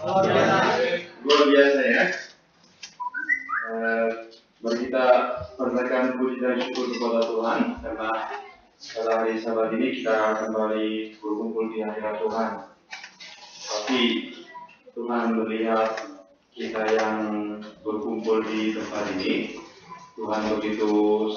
Luar biasa ya. Mari kita panjatkan puji dan syukur kepada Tuhan karena pada hari Sabat ini kita kembali berkumpul di hadirat Tuhan. Tapi Tuhan melihat kita yang berkumpul di tempat ini, Tuhan begitu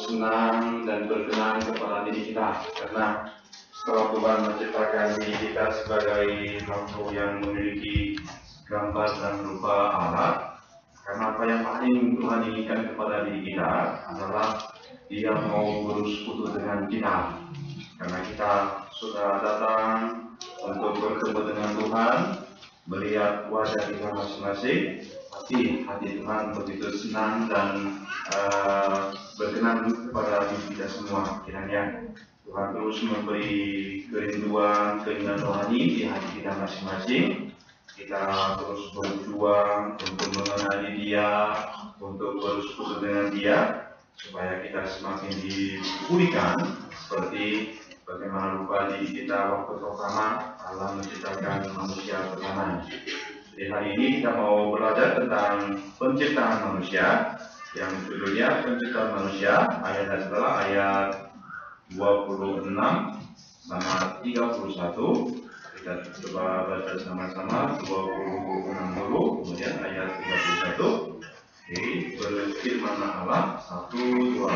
senang dan berkenan kepada diri kita karena setelah Tuhan menciptakan diri kita sebagai makhluk yang memiliki gambar dan rupa Allah, karena apa yang paling Tuhan inginkan kepada diri kita adalah Dia mau bersekutu dengan kita. Karena kita sudah datang untuk bertemu dengan Tuhan, melihat wajah kita masing-masing, pasti hati Tuhan begitu senang dan berkenan kepada diri kita semua. Kiranya Tuhan terus memberi kerinduan, keinginan rohani di hati kita masing-masing. Kita terus berjuang untuk mengenali Dia, untuk bersekutu dengan Dia, supaya kita semakin dipulihkan seperti bagaimana rupa diri kita waktu pertama Allah menciptakan manusia pertama. Jadi hari ini kita mau belajar tentang penciptaan manusia, yang judulnya penciptaan manusia, ayat adalah ayat 26 sama 31. Kita coba baca sama-sama 26 dulu, kemudian ayat 31. Oke, berfirman Allah 1, 2,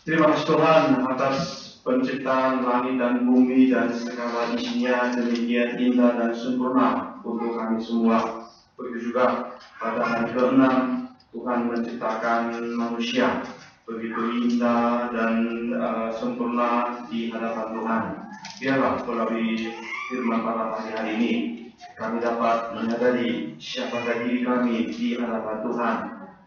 Terima kasih Tuhan atas penciptaan langit dan bumi dan segala isinya demikian indah dan sempurna untuk kami semua. Begitu juga pada hari ke-6 Tuhan menciptakan manusia begitu indah dan sempurna di hadapan Tuhan. Biarlah melalui firman pada pagi hari ini kami dapat menyadari siapakah diri kami di hadapan Tuhan,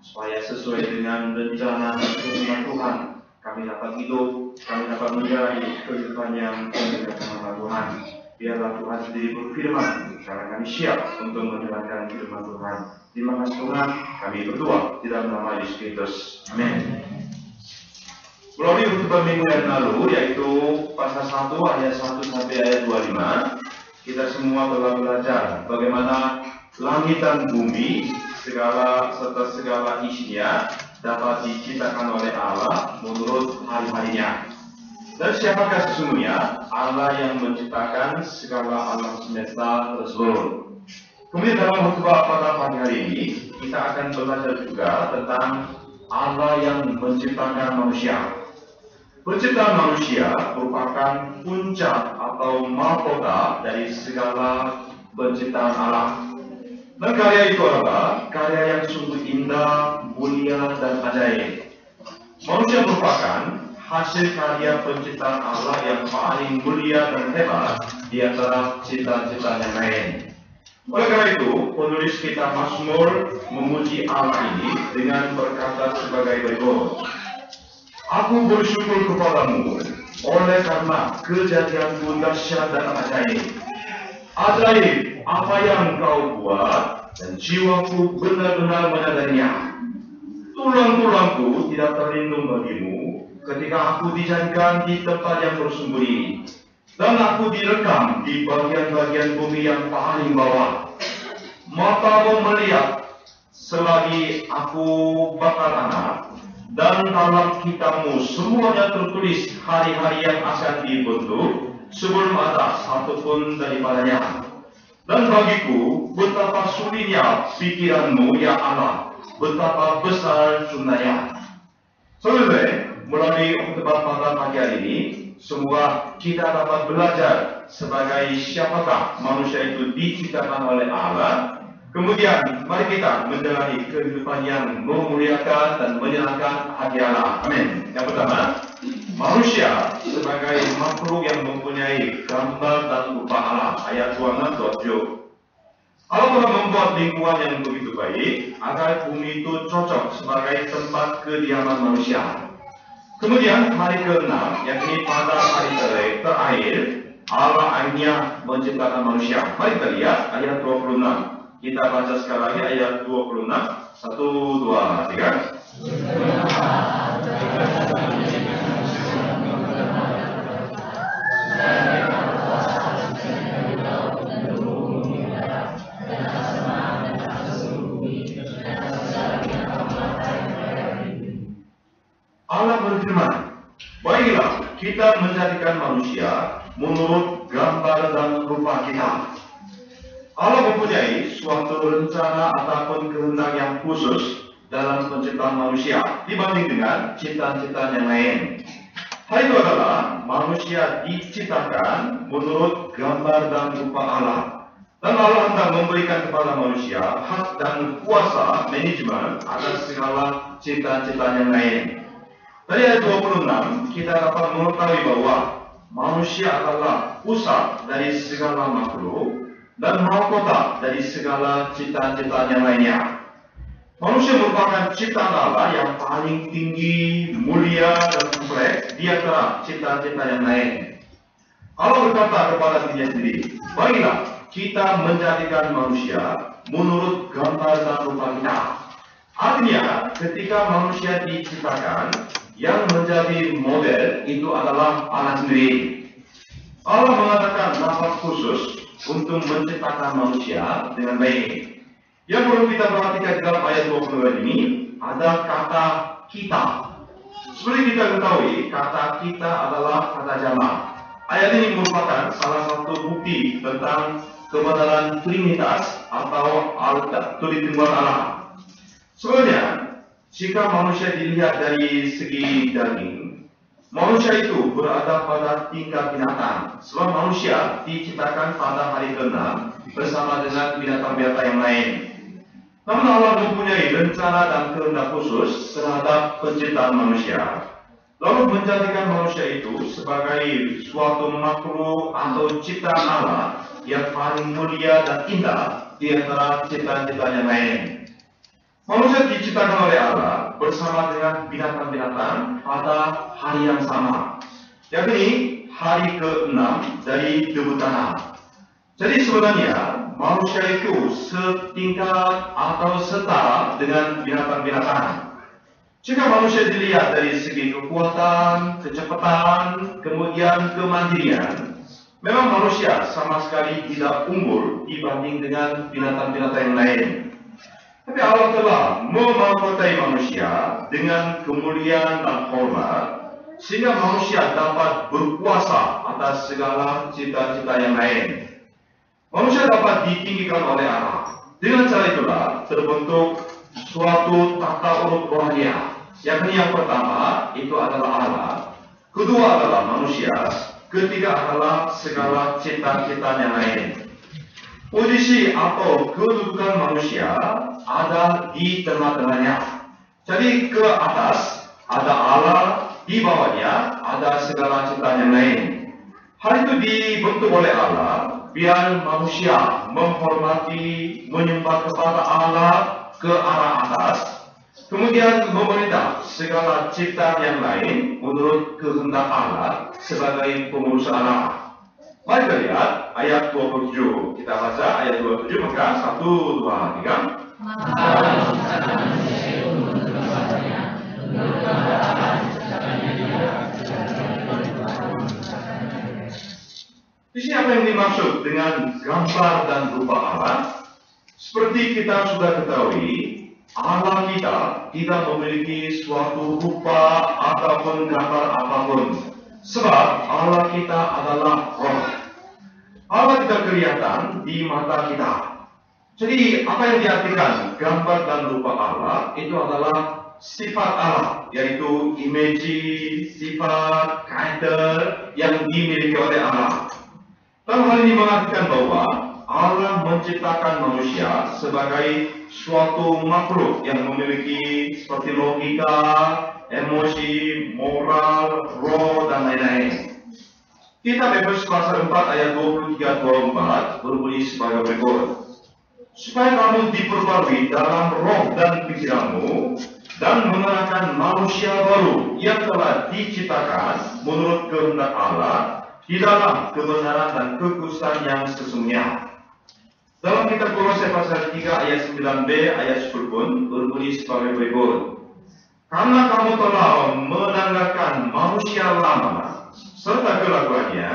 supaya sesuai dengan rencana dan kehendak Tuhan kami dapat hidup, kami dapat menjalani kehidupan yang penuh dengan nama Tuhan. Biarlah Tuhan sendiri berfirman, karena kami siap untuk mendengarkan firman Tuhan. Terima kasih Tuhan, kami berdoa di dalam nama Yesus Kristus. Amin. Melalui khotbah minggu yang lalu, yaitu pasal 1 ayat 1 sampai ayat 25, kita semua telah belajar bagaimana langit dan bumi, serta segala isinya dapat diciptakan oleh Allah menurut hari-harinya. Dan siapakah sesungguhnya Allah yang menciptakan segala alam semesta tersebut? Kemudian dalam khotbah pada pagi hari ini kita akan belajar juga tentang Allah yang menciptakan manusia. Penciptaan manusia merupakan puncak atau mahkota dari segala penciptaan Allah. Dan karya itu adalah karya yang sungguh indah, mulia, dan ajaib. Manusia merupakan hasil karya penciptaan Allah yang paling mulia dan hebat di antara ciptaan-ciptaan yang lain. Oleh karena itu, penulis kitab Mazmur memuji Allah ini dengan berkata sebagai berikut. Aku bersyukur kepadamu oleh karena kejadianmu dahsyat dan ajaib. Ajaib apa yang kau buat, dan jiwaku benar-benar menyadarinya. Tulang-tulangku tidak terlindung bagimu ketika aku dijadikan di tempat yang bersembunyi, dan aku direkam di bagian-bagian bumi yang paling bawah. Matamu melihat selagi aku bakal anak, dan dalam kitabmu semuanya tertulis hari-hari yang akan dibentuk sebelum ada satupun daripadanya. Dan bagiku betapa sulitnya pikiranmu ya Allah, betapa besar sunnahnya. Saudara, melalui khotbah pada pagi hari ini, semoga kita dapat belajar sebagai siapakah manusia itu diciptakan oleh Allah. Kemudian mari kita menjalani kehidupan yang memuliakan dan menyenangkan hati Allah. Amin. Yang pertama, manusia sebagai makhluk yang mempunyai gambar dan rupa Allah. Ayat 26-27. Allah telah membuat lingkungan yang begitu baik agar bumi itu cocok sebagai tempat kediaman manusia. Kemudian hari ke-6, yakni pada hari terakhir, Allah akhirnya menciptakan manusia. Mari kita lihat ayat 26. Kita baca sekali lagi ayat 26. 1, 2, 3. Allah berfirman, baiklah kita menjadikan manusia menurut gambar dan rupa kita. Allah mempunyai suatu rencana ataupun kehendak yang khusus dalam penciptaan manusia dibanding dengan ciptaan-ciptaan yang lain. Hal itu adalah manusia diciptakan menurut gambar dan rupa Allah. Dan Allah hendak memberikan kepada manusia hak dan kuasa manajemen atas segala ciptaan-ciptaan yang lain. Dari ayat 26, kita dapat mengetahui bahwa manusia adalah pusat dari segala makhluk dan mahkota dari segala ciptaan-ciptaan yang lainnya. Manusia merupakan ciptaan Allah yang paling tinggi, mulia, dan kompleks di antara ciptaan-ciptaan yang lain. Allah berkata kepada dirinya sendiri, baiklah kita menjadikan manusia menurut gambar dan rupa kita. Artinya, ketika manusia diciptakan, yang menjadi model itu adalah Allah sendiri. Allah mengatakan nafas khusus untuk menciptakan manusia dengan baik. Yang perlu kita perhatikan dalam ayat 22 ini ada kata kita. Seperti kita ketahui, kata kita adalah kata jamak. Ayat ini merupakan salah satu bukti tentang kebenaran Trinitas atau Tritunggal Allah. Sebenarnya, jika manusia dilihat dari segi daging, manusia itu berada pada tingkat binatang. Sebab manusia diciptakan pada hari ke-6 bersama dengan binatang-binatang yang lain. Namun Allah mempunyai rencana dan kehendak khusus terhadap penciptaan manusia. Lalu menjadikan manusia itu sebagai suatu makhluk atau ciptaan Allah yang paling mulia dan indah di antara ciptaan-ciptaan yang lain. Manusia diciptakan oleh Allah bersama dengan binatang-binatang pada hari yang sama, yakni hari ke-6 dari debu tanah. Jadi sebenarnya manusia itu setingkat atau setara dengan binatang-binatang. Jika manusia dilihat dari segi kekuatan, kecepatan, kemudian kemandirian, memang manusia sama sekali tidak unggul dibanding dengan binatang-binatang yang lain. Tapi Allah telah memahkotai manusia dengan kemuliaan dan hormat, sehingga manusia dapat berkuasa atas segala cita-cita yang lain. Manusia dapat ditinggikan oleh Allah. Dengan cara itulah terbentuk suatu tata urut rohania. Yakni yang pertama itu adalah Allah, kedua adalah manusia, ketiga adalah segala cita-cita yang lain. Posisi atau kedudukan manusia ada di tengah-tengahnya. Jadi ke atas ada Allah, di bawahnya ada segala ciptaan yang lain. Hal itu dibentuk oleh Allah biar manusia menghormati, menyembah kepada Allah ke arah atas, kemudian memerintah segala ciptaan yang lain menurut kehendak Allah sebagai pengurus Allah. Mari kita lihat ayat 27. Kita baca ayat 27, maka 1, 2, 3. Di sini apa yang dimaksud dengan gambar dan rupa Allah? Seperti kita sudah ketahui, Allah kita tidak memiliki suatu rupa ataupun gambar apapun. Sebab Allah kita adalah roh. Allah tidak kelihatan di mata kita. Jadi apa yang diartikan gambar dan rupa Allah itu adalah sifat Allah, yaitu imaji, sifat, karakter yang dimiliki oleh Allah. Dan hal ini mengartikan bahwa Allah menciptakan manusia sebagai suatu makhluk yang memiliki seperti logika, emosi, moral, roh, dan lain-lain. Kitab Efesus pasal 4 ayat 23-24 berbunyi sebagai berikut. Supaya kamu diperbarui dalam roh dan pikiranmu, dan mengenakan manusia baru yang telah diciptakan menurut kehendak Allah di dalam kebenaran dan kekudusan yang sesungguhnya. Dalam kitab Kolose pasal 3 ayat 9b ayat 10 pun berbunyi sebagai berikut. Karena kamu telah menanggalkan manusia lama serta kelakuannya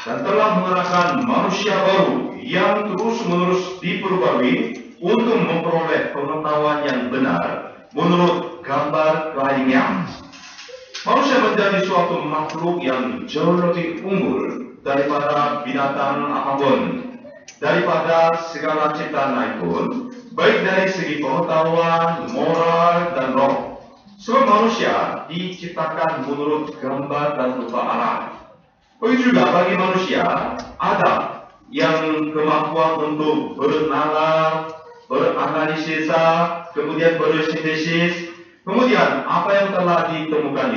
dan telah mengenakan manusia baru yang terus-menerus diperbarui untuk memperoleh pengetahuan yang benar menurut gambar kelahirannya. Manusia menjadi suatu makhluk yang jauh lebih unggul daripada binatang apapun, daripada segala ciptaan lain pun, baik dari segi pengetahuan, moral, dan roh. Sebab manusia diciptakan menurut gambar dan rupa Allah. Begitu juga bagi manusia ada yang kemampuan untuk bernalar, beranalisa, kemudian bersintesis, kemudian apa yang telah ditemukan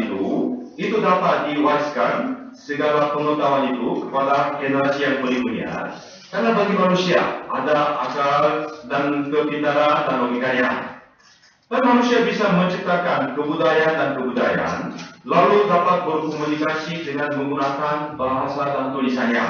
itu dapat diwariskan segala pengetahuan itu kepada generasi yang berikutnya. Karena bagi manusia ada akal dan kepintaran dan logikanya. Dan manusia bisa menciptakan kebudayaan dan kebudayaan, lalu dapat berkomunikasi dengan menggunakan bahasa dan tulisannya.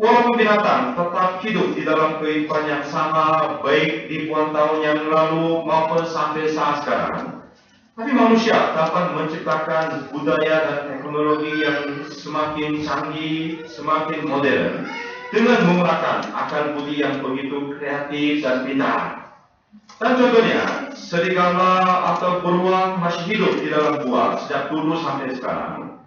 Walaupun binatang tetap hidup di dalam kehidupan yang sama, baik ribuan tahun yang lalu maupun sampai saat sekarang, tapi manusia dapat menciptakan budaya dan teknologi yang semakin canggih, semakin modern, dengan menggunakan akal budi yang begitu kreatif dan pintar. Dan contohnya, serigala atau beruang masih hidup di dalam gua sejak dulu sampai sekarang.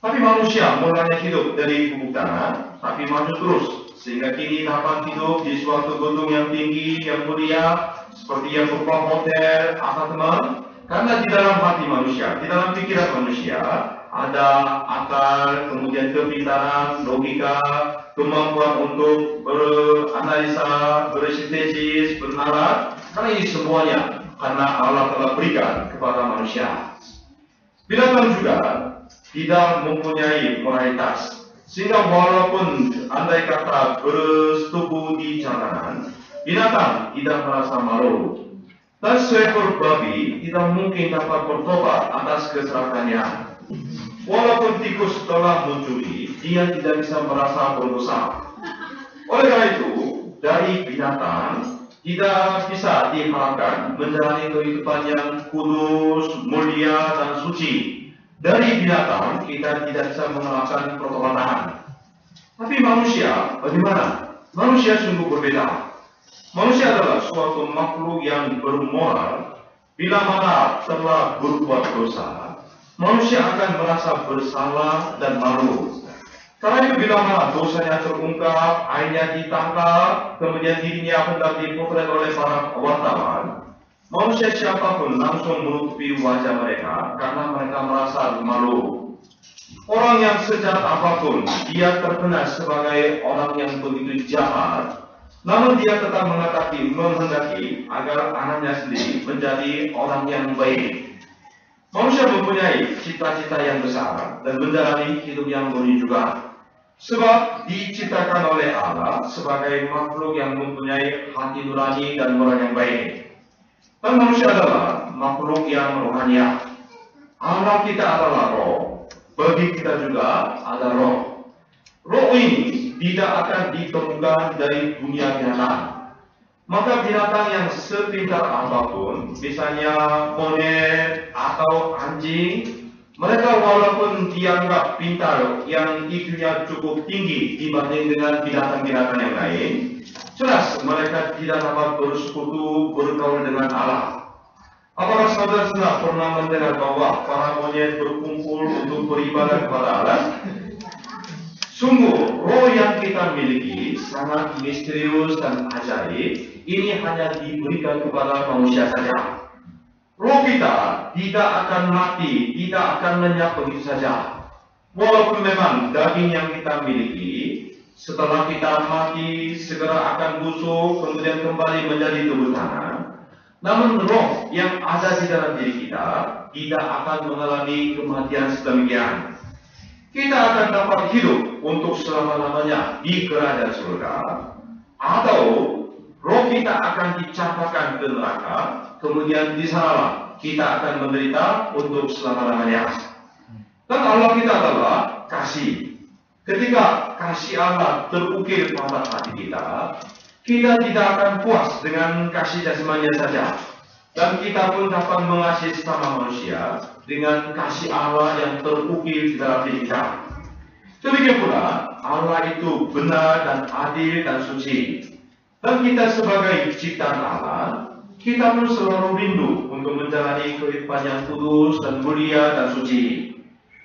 Tapi manusia mulanya hidup dari bubuk tanah, tapi maju terus, sehingga kini dapat hidup di suatu gedung yang tinggi, yang mulia, seperti yang berupa hotel, apartemen. Karena di dalam hati manusia, di dalam pikiran manusia, ada akal, kemudian kepintaran, logika, kemampuan untuk beranalisa, bersintesis, bernalar. Karena ini semuanya karena Allah telah berikan kepada manusia. Binatang juga tidak mempunyai moralitas, sehingga walaupun andai kata bersetubuh di jalanan, binatang tidak merasa malu. Dan seekor babi tidak mungkin dapat bertobat atas keserakahannya. Walaupun tikus telah mencuri, dia tidak bisa merasa berdosa. Oleh karena itu, dari binatang tidak bisa diharapkan menjalani kehidupan yang kudus, mulia, dan suci. Dari binatang kita tidak bisa mengalahkan pertobatan. Tapi manusia bagaimana? Manusia sungguh berbeda. Manusia adalah suatu makhluk yang bermoral. Bila mana telah berbuat dosa, manusia akan merasa bersalah dan malu. Karena itu bila mana dosanya terungkap, akhirnya ditangkap, kemudian dirinya hendak dipotret oleh para wartawan, manusia siapapun langsung menutupi wajah mereka karena mereka merasa malu. Orang yang sejahat apapun, dia terkenal sebagai orang yang begitu jahat, namun dia tetap menghendaki agar anaknya sendiri menjadi orang yang baik. Manusia mempunyai cita-cita yang besar dan menjalani hidup yang murni juga. Sebab diciptakan oleh Allah sebagai makhluk yang mempunyai hati nurani dan moral yang baik. Dan manusia adalah makhluk yang rohania. Allah kita adalah roh, bagi kita juga ada roh. Roh ini tidak akan ditemukan dari dunia binatang. Maka binatang yang sepintar apapun, misalnya monyet atau anjing, mereka walaupun dianggap pintar yang IQ-nya cukup tinggi dibanding dengan binatang-binatang yang lain, jelas mereka tidak dapat bersekutu bergaul dengan Allah. Apakah saudara-saudara pernah mendengar bahwa para monyet berkumpul untuk beribadah kepada Allah? Sungguh, roh yang kita miliki sangat misterius dan ajaib. Ini hanya diberikan kepada manusia saja. Roh kita tidak akan mati, tidak akan lenyap begitu saja. Walaupun memang daging yang kita miliki, setelah kita mati segera akan busuk, kemudian kembali menjadi tubuh tanah. Namun roh yang ada di dalam diri kita tidak akan mengalami kematian sedemikian. Kita akan dapat hidup untuk selama-lamanya di kerajaan surga, atau roh kita akan dicampakkan ke neraka, kemudian di sanalah kita akan menderita untuk selama-lamanya. Dan Allah kita adalah kasih. Ketika kasih Allah terukir pada hati kita, kita tidak akan puas dengan kasih jasmani saja. Dan kita pun dapat mengasihi sesama manusia dengan kasih Allah yang terukir di dalam diri kita. Demikian pula, Allah itu benar dan adil dan suci. Dan kita sebagai ciptaan Allah, kita pun selalu rindu untuk menjalani kehidupan yang kudus dan mulia dan suci.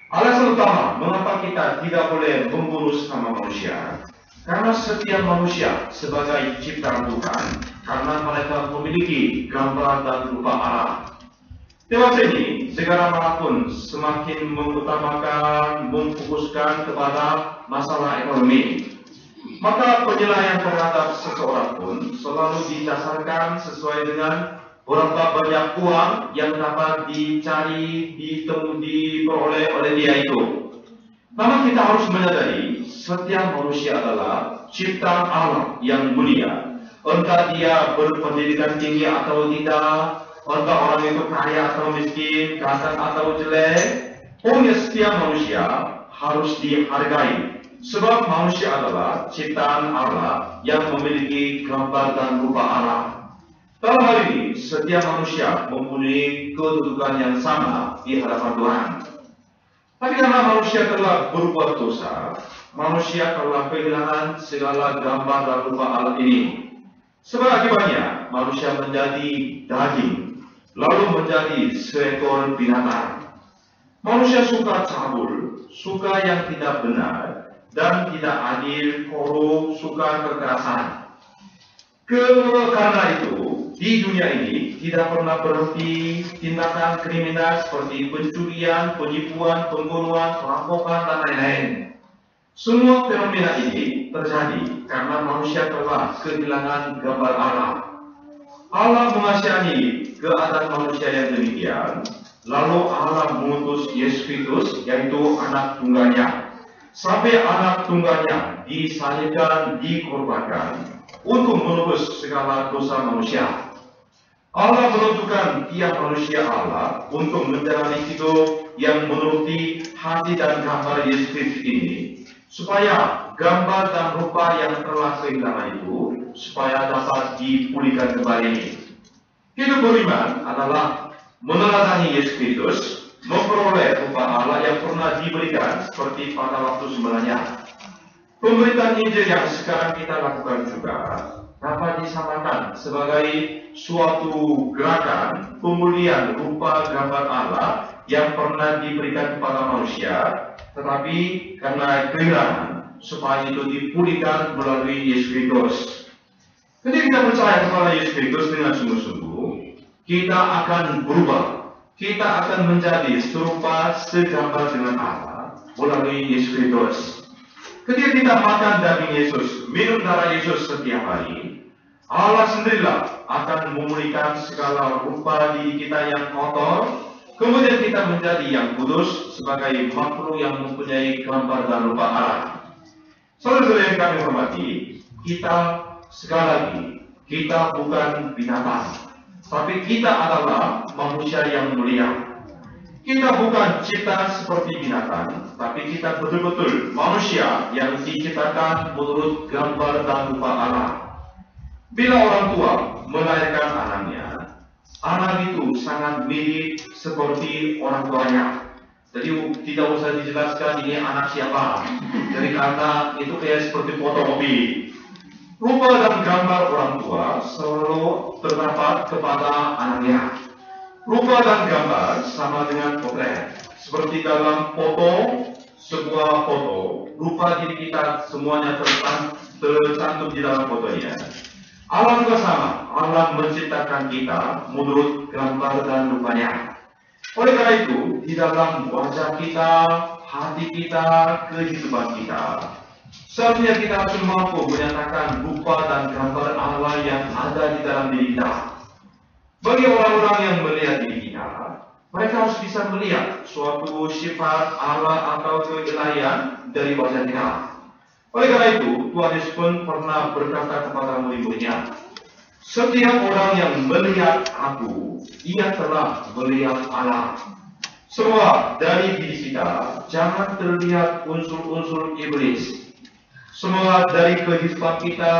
Alasan utama mengapa kita tidak boleh membunuh sesama manusia, karena setiap manusia sebagai ciptaan Tuhan, karena mereka memiliki gambar dan rupa Allah. Dewasa ini, negara manapun semakin mengutamakan, memfokuskan kepada masalah ekonomi. Maka penilaian terhadap seseorang pun selalu didasarkan sesuai dengan berapa banyak uang yang dapat dicari, diperoleh oleh dia itu. Namun kita harus menyadari, setiap manusia adalah ciptaan Allah yang mulia. Entah dia berpendidikan tinggi atau tidak, entah orang itu kaya atau miskin, ganteng atau jelek, pokoknya setiap manusia harus dihargai. Sebab manusia adalah ciptaan Allah yang memiliki gambar dan rupa Allah. Dalam hal ini, setiap manusia mempunyai kedudukan yang sama di hadapan Tuhan. Tapi karena manusia telah berbuat dosa, manusia telah kehilangan segala gambar dan rupa Allah ini. Sebab akibatnya, manusia menjadi daging, lalu menjadi seekor binatang. Manusia suka cabul, suka yang tidak benar, dan tidak adil, korup, suka kekerasan. Karena itu, di dunia ini tidak pernah berhenti tindakan kriminal seperti pencurian, penipuan, pembunuhan, perampokan, dan lain-lain. Semua fenomena ini terjadi karena manusia telah kehilangan gambar Allah. Allah mengasihani keadaan manusia yang demikian, lalu Allah mengutus Yesus Kristus, yaitu anak tunggalnya. Sampai anak tunggalnya disalibkan, dikorbankan untuk menebus segala dosa manusia. Allah menentukan tiap manusia Allah untuk menjalani hidup yang menuruti hati dan gambar Yesus Kristus ini, supaya gambar dan rupa yang telah kehilangan itu supaya dapat dipulihkan kembali. Hidup beriman adalah meneladani Yesus Kristus, memperoleh rupa Allah yang pernah diberikan seperti pada waktu semulanya. Pemberitaan Injil yang sekarang kita lakukan juga dapat disamakan sebagai suatu gerakan pemulihan rupa gambar Allah yang pernah diberikan kepada manusia, tetapi karena kehilangan, supaya itu dipulihkan melalui Yesus Kristus. Ketika kita percaya kepada Yesus Kristus dengan sungguh-sungguh, kita akan berubah. Kita akan menjadi serupa segambar dengan Allah melalui Yesus Kristus. Ketika kita makan daging Yesus, minum darah Yesus setiap hari, Allah sendirilah akan memulihkan segala rupa diri kita yang kotor. Kemudian kita menjadi yang kudus sebagai makhluk yang mempunyai gambar dan rupa Allah. Saudara-saudara yang kami hormati, kita sekali lagi, kita bukan binatang, tapi kita adalah manusia yang mulia. Kita bukan ciptaan seperti binatang, tapi kita betul-betul manusia yang diciptakan menurut gambar dan rupa Allah. Bila orang tua melahirkan anaknya, anak itu sangat mirip seperti orang tuanya. Jadi tidak usah dijelaskan ini anak siapa. Jadi karena itu kayak seperti fotokopi. Rupa dan gambar orang tua selalu terdapat kepada anaknya. Rupa dan gambar sama dengan potret. Seperti dalam sebuah foto, rupa diri kita semuanya tercantum di dalam fotonya. Allah juga sama. Allah menciptakan kita menurut gambar dan rupanya. Oleh karena itu, di dalam wajah kita, hati kita, kehidupan kita, seharusnya kita harus mampu menyatakan rupa dan gambar Allah yang ada di dalam diri kita. Bagi orang-orang yang melihat diri kita, mereka harus bisa melihat suatu sifat Allah atau keilahian dari wajah kita. Oleh karena itu, Tuhan Yesus pun pernah berkata kepada murid-muridnya, setiap orang yang melihat aku, ia telah melihat Allah. Semua dari diri kita, jangan terlihat unsur-unsur iblis. Semua dari kehidupan kita,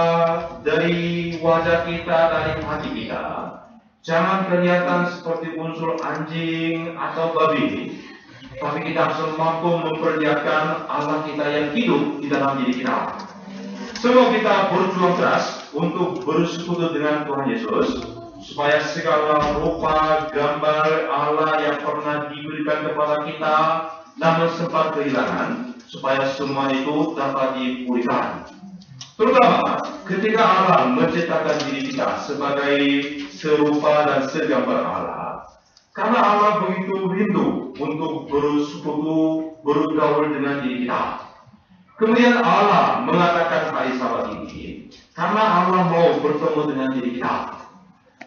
dari wajah kita, dari hati kita, jangan kelihatan seperti unsur anjing atau babi. Tapi kita harus mampu memperlihatkan Allah kita yang hidup di dalam diri kita. Semua kita berjuang keras untuk bersekutu dengan Tuhan Yesus, supaya segala rupa gambar Allah yang pernah diberikan kepada kita, namun sempat kehilangan, supaya semua itu dapat dipulihkan. Terutama ketika Allah menciptakan diri kita sebagai serupa dan segambar Allah. Karena Allah begitu rindu untuk bersekutu, bergaul dengan diri kita. Kemudian Allah mengatakan hari Sabat ini, karena Allah mau bertemu dengan diri kita.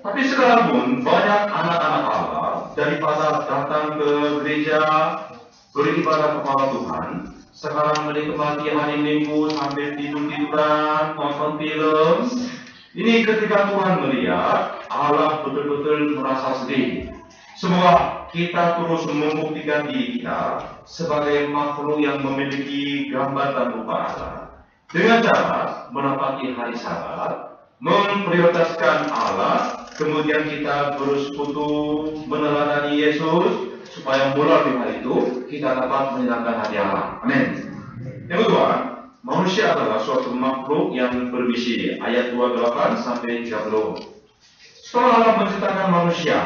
Tapi sekarang pun banyak anak-anak Allah daripada datang ke gereja, beribadah kepada Tuhan, sekarang menikmati hari Minggu sampai tidur-tiduran, nonton film. Ini ketika Tuhan melihat, Allah betul-betul merasa sedih. Semua kita terus membuktikan diri kita sebagai makhluk yang memiliki gambar dan rupa Allah. Dengan cara menepati hari Sabat, memprioritaskan Allah, kemudian kita bersekutu meneladani Yesus, supaya melalui hal itu kita dapat menyenangkan hati Allah. Amin. Yang kedua, manusia adalah suatu makhluk yang bermisi. Ayat 28 sampai 30. Setelah Allah menciptakan manusia,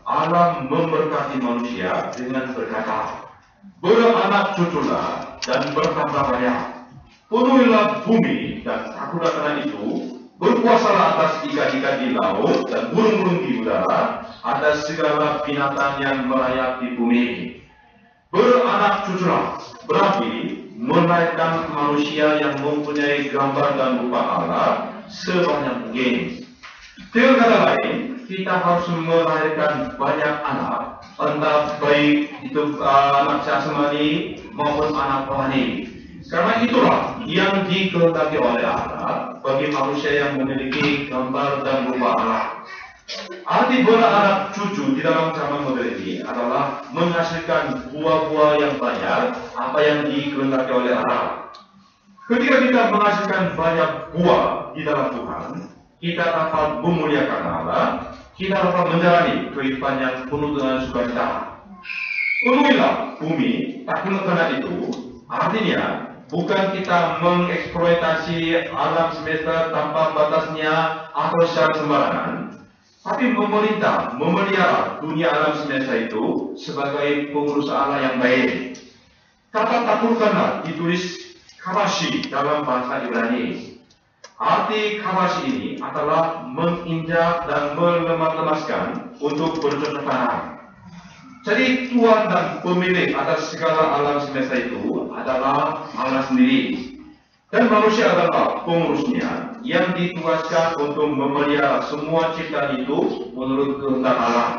Allah memberkati manusia dengan berkata, beranak cuculah dan bertambah banyak, penuhilah bumi dan takutlah karena itu, berkuasalah atas ikan-ikan di laut dan burung-burung di udara, atas segala binatang yang merayap di bumi. Beranak cuculah berarti melahirkan manusia yang mempunyai gambar dan rupa Allah sebanyak mungkin. Dengan kata lain, kita harus melahirkan banyak anak, entah baik itu anak jasmani maupun anak rohani. Karena itulah yang dikehendaki oleh Allah bagi manusia yang memiliki gambar dan rupa Allah. Arti beranak cucu di dalam zaman modern ini adalah menghasilkan buah-buah yang banyak, apa yang dikehendaki oleh Allah. Ketika kita menghasilkan banyak buah di dalam Tuhan, kita dapat memuliakan Allah, kita dapat menjalani kehidupan yang penuh dengan sukacita. Penuhilah bumi, tak karena itu, artinya bukan kita mengeksploitasi alam semesta tanpa batasnya atau secara sembarangan, tapi memerintah, memelihara dunia alam semesta itu sebagai pengurus Allah yang baik. Kata taklukkanlah ditulis kawashi dalam bahasa Ibrani. Arti kawashi ini adalah menginjak dan melemah-lemaskan untuk bercocok tanam. Jadi Tuhan dan pemilik atas segala alam semesta itu adalah Allah sendiri. Dan manusia adalah pengurusnya yang ditugaskan untuk memelihara semua ciptaan itu menurut kehendak Allah.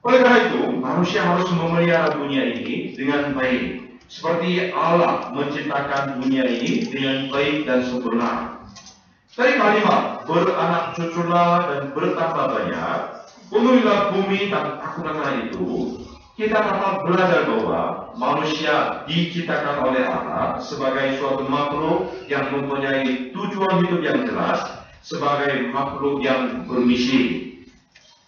Oleh karena itu, manusia harus memelihara dunia ini dengan baik. Seperti Allah menciptakan dunia ini dengan baik dan sempurna. Dari kalimat beranak cuculah dan bertambah banyak, penuhilah bumi dan takutlah karena itu, kita dapat belajar bahwa manusia diciptakan oleh Allah sebagai suatu makhluk yang mempunyai tujuan hidup yang jelas, sebagai makhluk yang bermisi.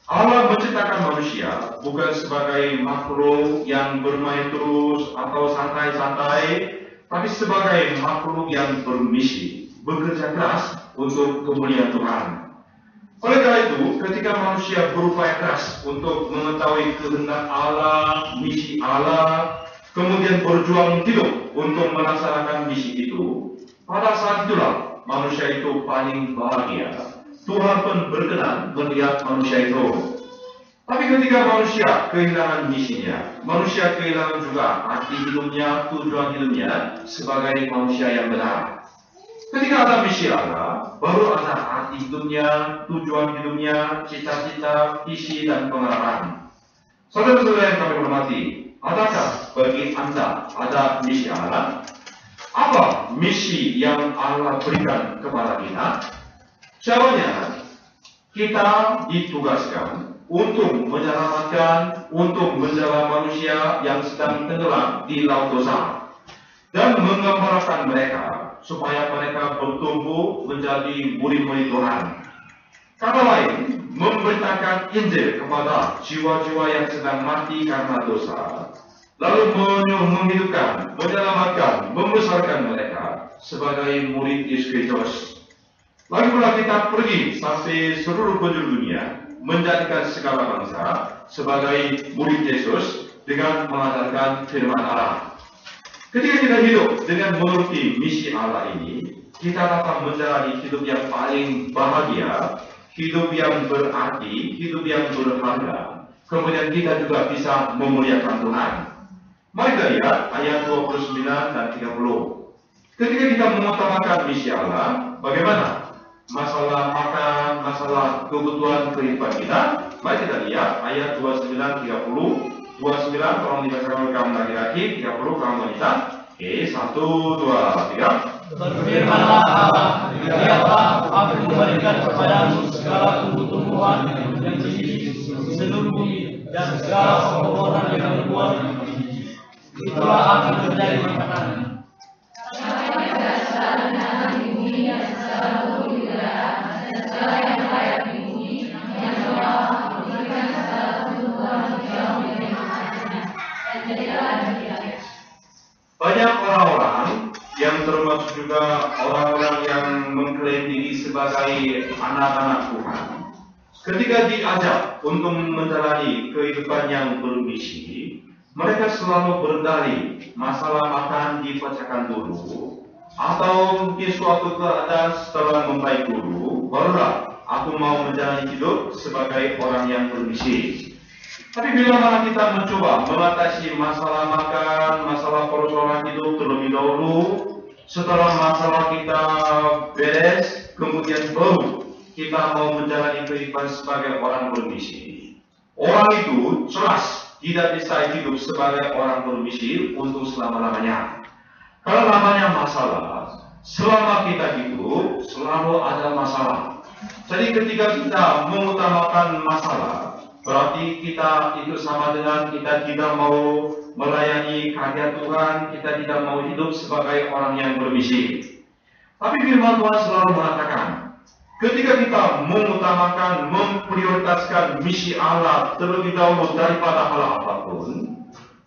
Allah menciptakan manusia bukan sebagai makhluk yang bermain terus atau santai-santai, tapi sebagai makhluk yang bermisi, bekerja keras untuk kemuliaan Tuhan. Oleh karena itu, ketika manusia berupaya keras untuk mengetahui kehendak Allah, misi Allah, kemudian berjuang hidup untuk melaksanakan misi itu, pada saat itulah manusia itu paling bahagia. Tuhan pun berkenan melihat manusia itu. Tapi ketika manusia kehilangan misinya, manusia kehilangan juga arti hidupnya, tujuan hidupnya sebagai manusia yang benar. Ketika ada misi Allah, baru ada arti hidupnya, tujuan hidupnya, cita-cita, visi, dan pengharapan. Saudara-saudara yang kami hormati, adakah bagi Anda ada misi Allah? Apa misi yang Allah berikan kepada kita? Jawabannya, kita ditugaskan untuk menyelamatkan, untuk menjaga manusia yang sedang tenggelam di laut dosa, dan mengembalakan mereka supaya mereka bertumbuh menjadi murid-murid Tuhan. Kata lain, memberitakan Injil kepada jiwa-jiwa yang sedang mati karena dosa, lalu menghidupkan, menyelamatkan, membesarkan mereka sebagai murid Yesus Kristus. Lagi pula kita pergi sampai seluruh penjuru dunia, menjadikan segala bangsa sebagai murid Yesus dengan mengajarkan firman Allah. Ketika kita hidup dengan menuruti misi Allah ini, kita dapat menjalani hidup yang paling bahagia, hidup yang berarti, hidup yang berharga. Kemudian kita juga bisa memuliakan Tuhan. Mari kita lihat ayat 29 dan 30. Ketika kita mengutamakan misi Allah, bagaimana? Masalah makan, masalah kebutuhan kehidupan kita. Mari kita lihat ayat 29, 30. 29 tolong dibacakan oleh kaum laki-laki, 30 kaum wanita. Oke, 1, 2, 3. Berfirmanlah Allah, lihatlah aku memberikan kepadamu segala tumbuh-tumbuhan yang di seluruh bumi dan segala pohon yang berbuah. Itulah akan menjadi makanan. Banyak orang-orang yang termasuk juga orang-orang yang mengklaim diri sebagai anak-anak Tuhan, ketika diajak untuk menjalani kehidupan yang bermisi, mereka selalu berdalih masalah makan dipecahkan dulu, atau mungkin suatu keadaan setelah membaik dulu, barulah aku mau menjalani hidup sebagai orang yang bermisi. Tapi bila mana kita mencoba mengatasi masalah makan, masalah persoalan hidup terlebih dahulu, setelah masalah kita beres, kemudian baru kita mau menjalani kehidupan sebagai orang bermisi. Orang itu jelas tidak bisa hidup sebagai orang bermisi untuk selama-lamanya. Kalau namanya masalah, selama kita hidup selalu ada masalah. Jadi ketika kita mengutamakan masalah, berarti kita itu sama dengan kita tidak mau melayani karya Tuhan, kita tidak mau hidup sebagai orang yang bermisi. Tapi firman Tuhan selalu mengatakan, ketika kita mengutamakan, memprioritaskan misi Allah terlebih dahulu daripada hal apapun,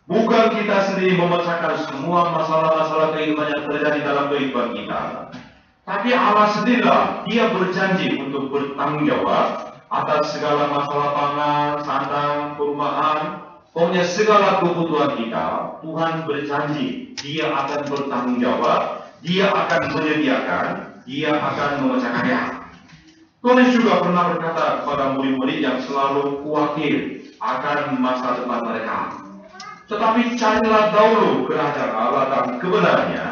bukan kita sendiri memecahkan semua masalah-masalah kehidupan yang terjadi dalam kehidupan kita, tapi Allah sendirilah, Dia berjanji untuk bertanggung jawab atas segala masalah pangan, sandang, perumahan, pokoknya segala kebutuhan kita. Tuhan berjanji Dia akan bertanggung jawab, Dia akan menyediakan, Dia akan memecahkannya. Tuhan juga pernah berkata kepada murid-murid yang selalu khawatir akan masa depan mereka, tetapi carilah dahulu kerajaan Allah dan kebenarannya,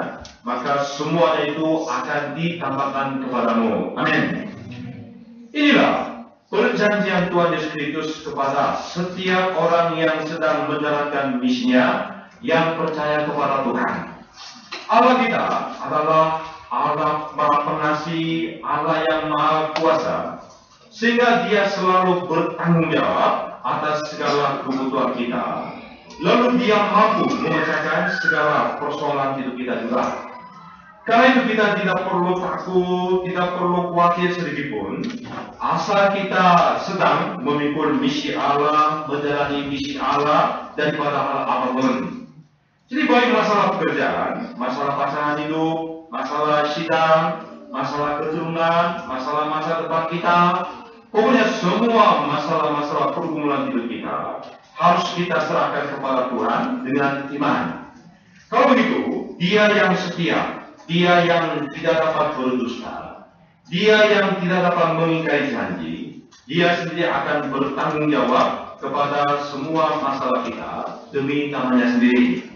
maka semuanya itu akan ditambahkan kepadamu. Amin. Inilah perjanjian Tuhan Yesus Kristus kepada setiap orang yang sedang menjalankan misinya, yang percaya kepada Tuhan. Allah kita adalah Allah Maha Pengasih, Allah yang Maha Kuasa, sehingga Dia selalu bertanggung jawab atas segala kebutuhan kita. Lalu Dia mampu memecahkan segala persoalan hidup kita juga. Karena itu kita tidak perlu takut, tidak perlu khawatir sedikitpun, asal kita sedang memikul misi Allah, menjalani misi Allah daripada hal apapun. Jadi baik masalah pekerjaan, masalah pasangan hidup, masalah sidang, masalah keturunan, masalah masa depan kita, pokoknya semua masalah-masalah pergumulan hidup kita harus kita serahkan kepada Tuhan dengan iman. Kalau begitu, Dia yang setia, Dia yang tidak dapat berdusta, Dia yang tidak dapat mengingkari janji, Dia sendiri akan bertanggung jawab kepada semua masalah kita demi namanya sendiri.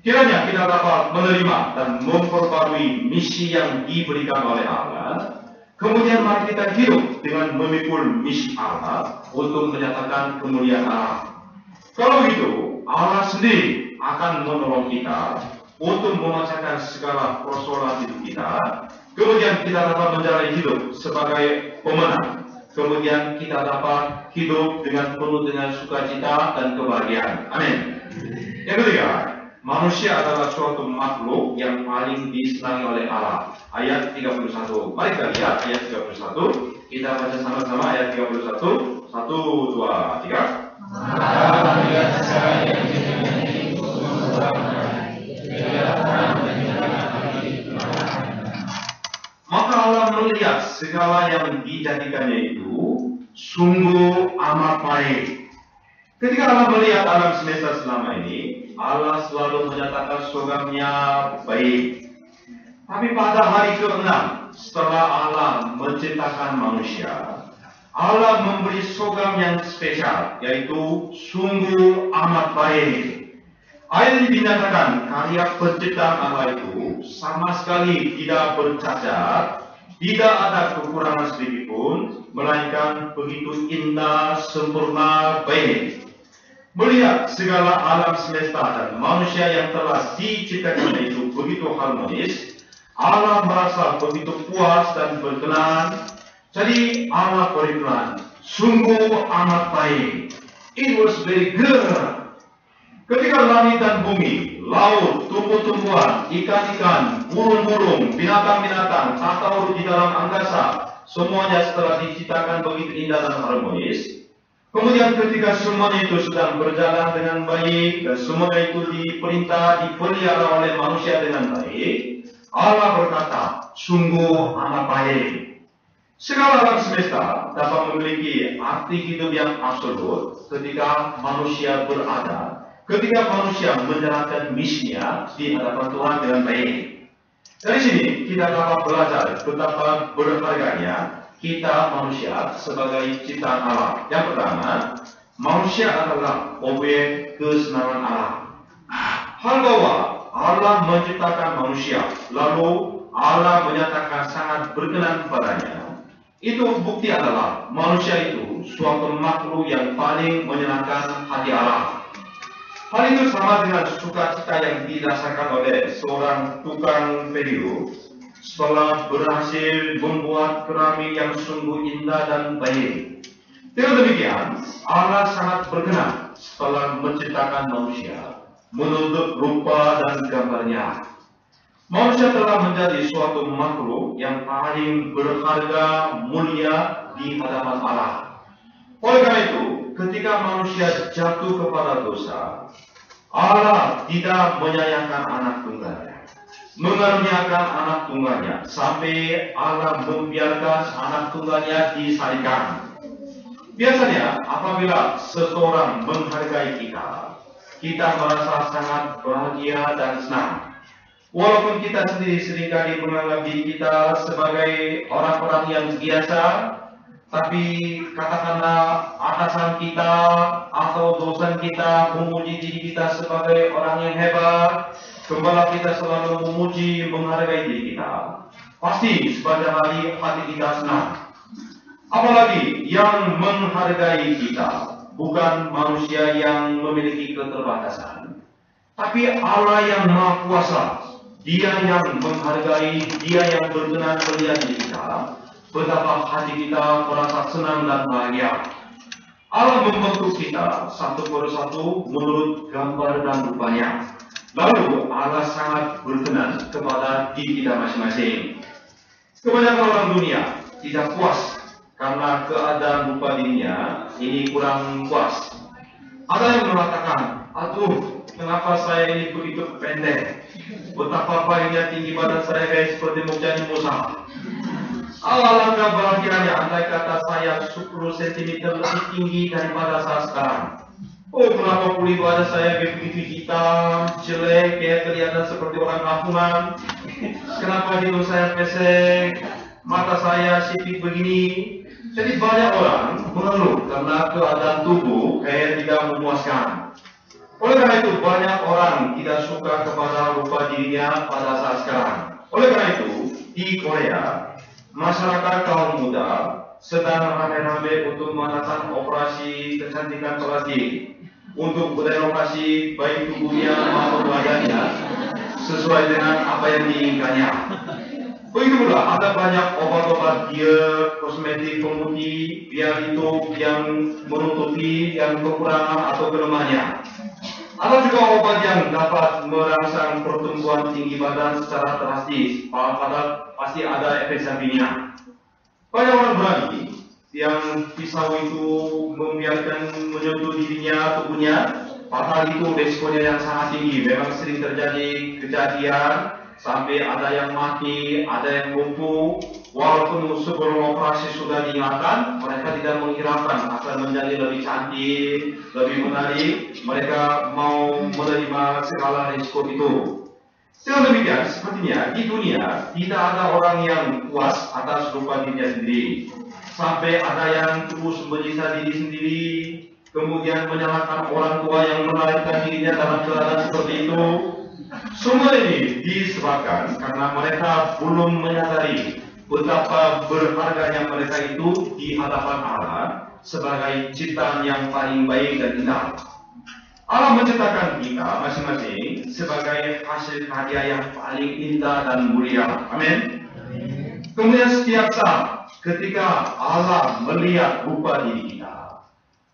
Kiranya kita dapat menerima dan memperbarui misi yang diberikan oleh Allah. Kemudian mari kita hidup dengan memikul misi Allah untuk menyatakan kemuliaan Allah. Kalau itu, Allah sendiri akan menolong kita untuk memecahkan segala persoalan hidup kita. Kemudian kita dapat menjalani hidup sebagai pemenang. Kemudian kita dapat hidup dengan penuh dengan sukacita dan kebahagiaan. Amin. Yang ketiga, manusia adalah suatu makhluk yang paling disenangi oleh Allah. Ayat 31. Mari kita lihat ayat 31. Kita baca sama-sama ayat 31. 1, 2, 3. Maka Allah melihat segala yang dijadikannya itu sungguh amat baik. Ketika Allah melihat alam semesta selama ini, Allah selalu menyatakan surganya baik. Tapi pada hari ke-6 setelah Allah menciptakan manusia, Allah memberi surga yang spesial, yaitu sungguh amat baik. Ayat ini dinyatakan karya penciptaan Allah itu sama sekali tidak bercacat, tidak ada kekurangan sedikit pun, melainkan begitu indah, sempurna, baik. Melihat segala alam semesta dan manusia yang telah diciptakan itu begitu harmonis, Allah merasa begitu puas dan berkenan. Jadi Allah berfirman, sungguh amat baik. It was very good. Ketika langit dan bumi, laut, tumbuh-tumbuhan, ikan-ikan, burung-burung, binatang-binatang, tata urut di dalam angkasa, semuanya setelah diciptakan begitu indah dan harmonis. Kemudian ketika semuanya itu sedang berjalan dengan baik dan semuanya itu diperintah, dipelihara oleh manusia dengan baik, Allah berkata, sungguh amat baik. Segala alam semesta dapat memiliki arti hidup yang absolut ketika manusia berada, ketika manusia menjalankan misinya di hadapan Tuhan dengan baik. Dari sini kita dapat belajar betapa berharganya kita manusia sebagai ciptaan Allah. Yang pertama, manusia adalah objek kesenangan Allah. Hal bahwa Allah menciptakan manusia, lalu Allah menyatakan sangat berkenan kepadanya, itu bukti adalah manusia itu suatu makhluk yang paling menyenangkan hati Allah. Hal itu sama dengan sukacita yang dirasakan oleh seorang tukang pediu setelah berhasil membuat keramik yang sungguh indah dan baik. Dengan demikian, Allah sangat berkenan setelah menciptakan manusia menurut rupa dan gambarnya. Manusia telah menjadi suatu makhluk yang paling berharga, mulia di hadapan Allah. Oleh karena itu, ketika manusia jatuh kepada dosa, Allah tidak menyayangkan anak tunggalnya, mengaruniakan anak tunggalnya, sampai Allah membiarkan anak tunggalnya disalibkan. Biasanya, apabila seseorang menghargai kita, kita merasa sangat bahagia dan senang. Walaupun kita sendiri seringkali menganggap diri kita sebagai orang-orang yang biasa, tapi katakanlah atasan kita atau dosen kita memuji diri kita sebagai orang yang hebat, gembala kita selalu memuji, menghargai diri kita, pasti sepanjang hari hati kita senang. Apalagi yang menghargai kita bukan manusia yang memiliki keterbatasan, tapi Allah yang Maha Kuasa. Dia yang menghargai, dia yang berkenan melihat diri kita, betapa hati kita merasa senang dan bahagia. Allah membentuk kita satu persatu menurut gambar dan rupanya. Lalu Allah sangat berkenan kepada diri kita masing-masing. Kebanyakan orang dunia tidak puas karena keadaan rupa dirinya ini kurang puas. Ada yang mengatakan, aduh, kenapa saya ini begitu pendek? Betapa baiknya tinggi badan saya kayak seperti Mujani Musa. Alangkah bahagianya andai kata saya 10 cm lebih tinggi daripada saya sekarang. Oh, kenapa kulit wajah saya begitu hitam, jelek, kayak kelihatan seperti orang kampungan? Kenapa hidung saya pesek, mata saya sipit begini? Jadi banyak orang mengeluh karena keadaan tubuh kayak tidak memuaskan. Oleh karena itu, banyak orang tidak suka kepada rupa dirinya pada saat sekarang. Oleh karena itu, di Korea, masyarakat kaum muda sedang ramai-ramai untuk mengadakan operasi kecantikan plastik untuk berenovasi baik tubuhnya maupun wajahnya sesuai dengan apa yang diinginkannya. Begitu pula ada banyak obat-obat diet, kosmetik pemutih, biar itu yang menutupi yang kekurangan atau kelemahannya. Ada juga obat yang dapat merangsang pertumbuhan tinggi badan secara drastis, padahal pasti ada efek sampingnya. Banyak orang berani yang pisau itu membiarkan menyentuh dirinya, tubuhnya, padahal itu resikonya yang sangat tinggi. Memang sering terjadi kejadian sampai ada yang mati, ada yang lumpuh. Walaupun sebelum operasi sudah diingatkan, mereka tidak menghiraukan akan menjadi lebih cantik, lebih menarik. Mereka mau menerima segala risiko itu. Dengan demikian, sepertinya di dunia tidak ada orang yang puas atas rupa dirinya sendiri. Sampai ada yang terus menyiksa diri sendiri, kemudian menyalahkan orang tua yang melahirkan dirinya dalam keadaan seperti itu. Semua ini disebabkan karena mereka belum menyadari betapa berharganya mereka itu di hadapan Allah sebagai ciptaan yang paling baik dan indah. Allah menciptakan kita masing-masing sebagai hasil karya yang paling indah dan mulia. Amin. Kemudian setiap saat ketika Allah melihat rupa diri kita,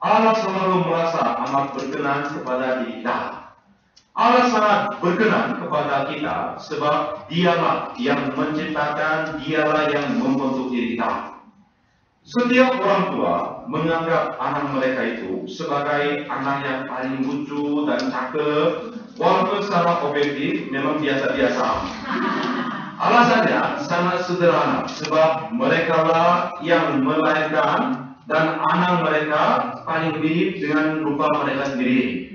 Allah selalu merasa amat berkenan kepada diri kita. Allah sangat berkenan kepada kita sebab dialah yang menciptakan, dialah yang membentuk diri kita. Setiap orang tua menganggap anak mereka itu sebagai anak yang paling lucu dan cakep, walaupun secara objektif memang biasa-biasa. Alasannya sangat sederhana, sebab mereka lah yang melahirkan dan anak mereka paling mirip dengan rupa mereka sendiri.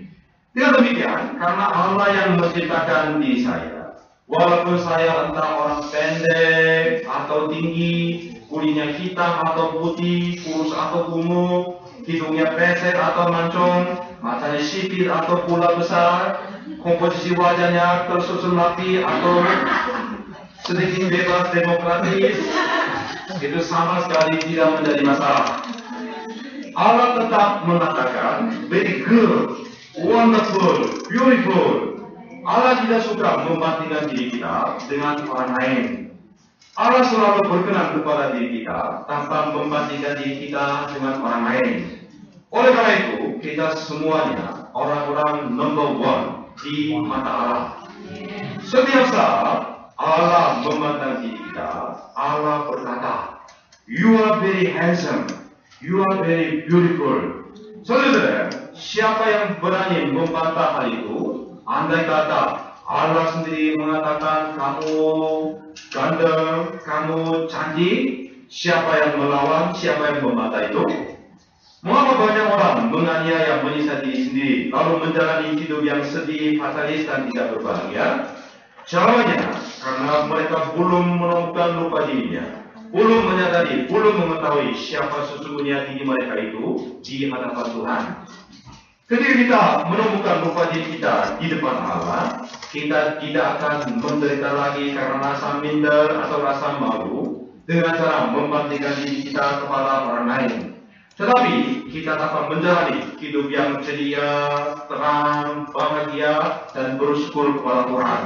Dengan demikian, karena Allah yang menciptakan diri saya, walaupun saya entah orang pendek atau tinggi, kulitnya hitam atau putih, kurus atau gemuk, hidungnya pesek atau mancung, matanya sipit atau pula besar, komposisi wajahnya tersusun rapi atau sedikit bebas demokratis, itu sama sekali tidak menjadi masalah. Allah tetap mengatakan, very good, wonderful, beautiful. Allah tidak suka membandingkan diri kita dengan orang lain. Allah selalu berkenan kepada diri kita tanpa membandingkan diri kita dengan orang lain. Oleh karena itu, kita semuanya orang-orang number one di mata Allah. Setiap saat Allah memandang diri kita, Allah berkata, you are very handsome, you are very beautiful. Saudara, siapa yang berani membantah hal itu? Andai kata Allah sendiri mengatakan kamu ganteng, kamu cantik, siapa yang melawan, siapa yang membantah itu? Mengapa banyak orang menganiaya, menyiksa diri sendiri, lalu menjalani hidup yang sedih, fatalis dan tidak berbahagia? Jawabannya, karena mereka belum menemukan rupa dirinya, belum menyadari, belum mengetahui siapa sesungguhnya diri mereka itu di hadapan Tuhan. Ketika kita menemukan rupa diri kita di depan Allah, kita tidak akan menderita lagi karena rasa minder atau rasa malu dengan cara membandingkan diri kita kepada orang lain. Tetapi kita dapat menjalani hidup yang ceria, terang, bahagia, dan bersyukur kepada Tuhan.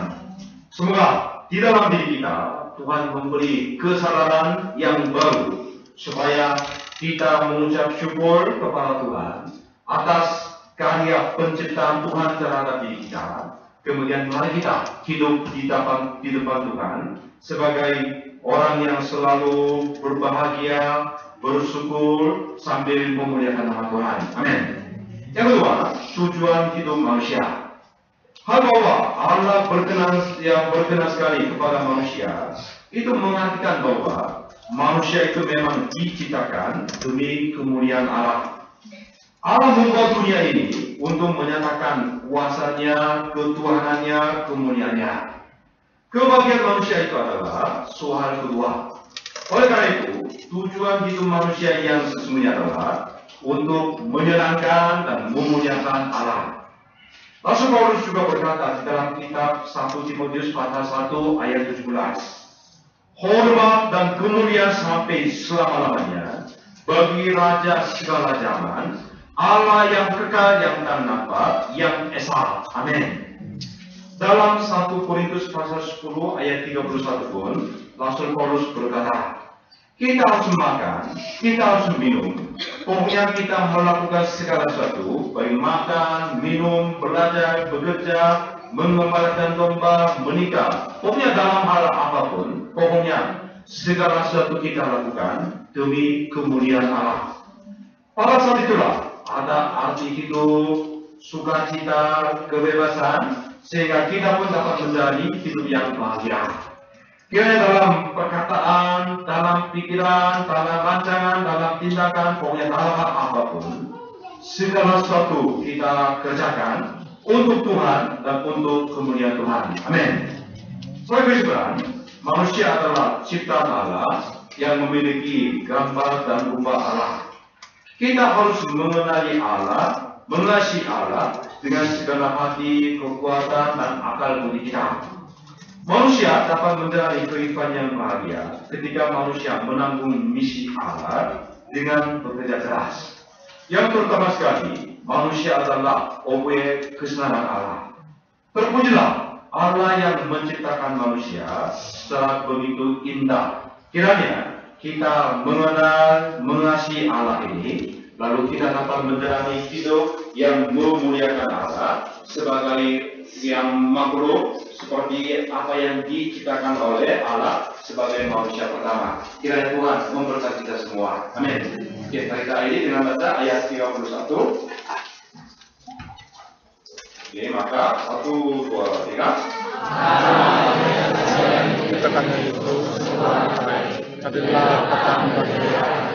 Semoga di dalam diri kita Tuhan memberi kesadaran yang baru supaya kita mengucap syukur kepada Tuhan atas karya penciptaan Tuhan terhadap diri kita. Kemudian mari kita hidup di depan Tuhan sebagai orang yang selalu berbahagia, bersyukur sambil memuliakan nama Tuhan. Amin. Yang kedua, tujuan hidup manusia. Hal bahwa Allah berkenan sekali kepada manusia, itu mengartikan bahwa manusia itu memang diciptakan demi kemuliaan Allah. Allah membuat dunia ini untuk menyatakan kuasanya, ketuhanannya, kemuliaannya. Kebahagiaan manusia itu adalah soal kedua. Oleh karena itu, tujuan hidup manusia yang sesungguhnya adalah untuk menyenangkan dan memuliakan Allah. Rasul Paulus juga berkata di dalam kitab 1 Timotius pasal 1 ayat 17, hormat dan kemuliaan sampai selama-lamanya bagi Raja segala zaman, Allah yang kekal, yang tak nampak, yang esa. Amin. Dalam 1 Korintus pasal 10 ayat 31 pun, Rasul Paulus berkata, kita harus makan, kita harus minum, pokoknya kita melakukan segala sesuatu, baik makan, minum, belajar, bekerja, mengembalakan domba, menikah, pokoknya dalam hal apapun, pokoknya segala sesuatu kita lakukan demi kemuliaan Allah. Pada saat itulah ada arti hidup, sukacita, kebebasan, sehingga kita pun dapat menjalani hidup yang bahagia. Kiranya dalam perkataan, dalam pikiran, dalam rancangan, dalam tindakan, pokoknya dalam hal apapun, segala sesuatu kita kerjakan untuk Tuhan dan untuk kemuliaan Tuhan. Amin. Saudara, manusia adalah ciptaan Allah yang memiliki gambar dan rupa Allah. Kita harus mengenali Allah, mengasihi Allah dengan segala hati, kekuatan, dan akal budi kita. Manusia dapat menjalani kehidupan yang bahagia ketika manusia menanggung misi Allah dengan bekerja keras. Yang pertama sekali, manusia adalah objek kesenangan Allah. Terpujilah Allah yang menciptakan manusia secara begitu indah. Kiranya kita mengenal, mengasihi Allah ini, lalu kita dapat menjalani hidup yang memuliakan Allah sebagai yang makhluk seperti apa yang diciptakan oleh Allah sebagai manusia pertama. Kiranya Tuhan memberkati kita semua. Amin. Oke, kita akhiri dengan baca ayat 31. Oke, maka 1, 2, 3. Kita kan itu adalah petang bagi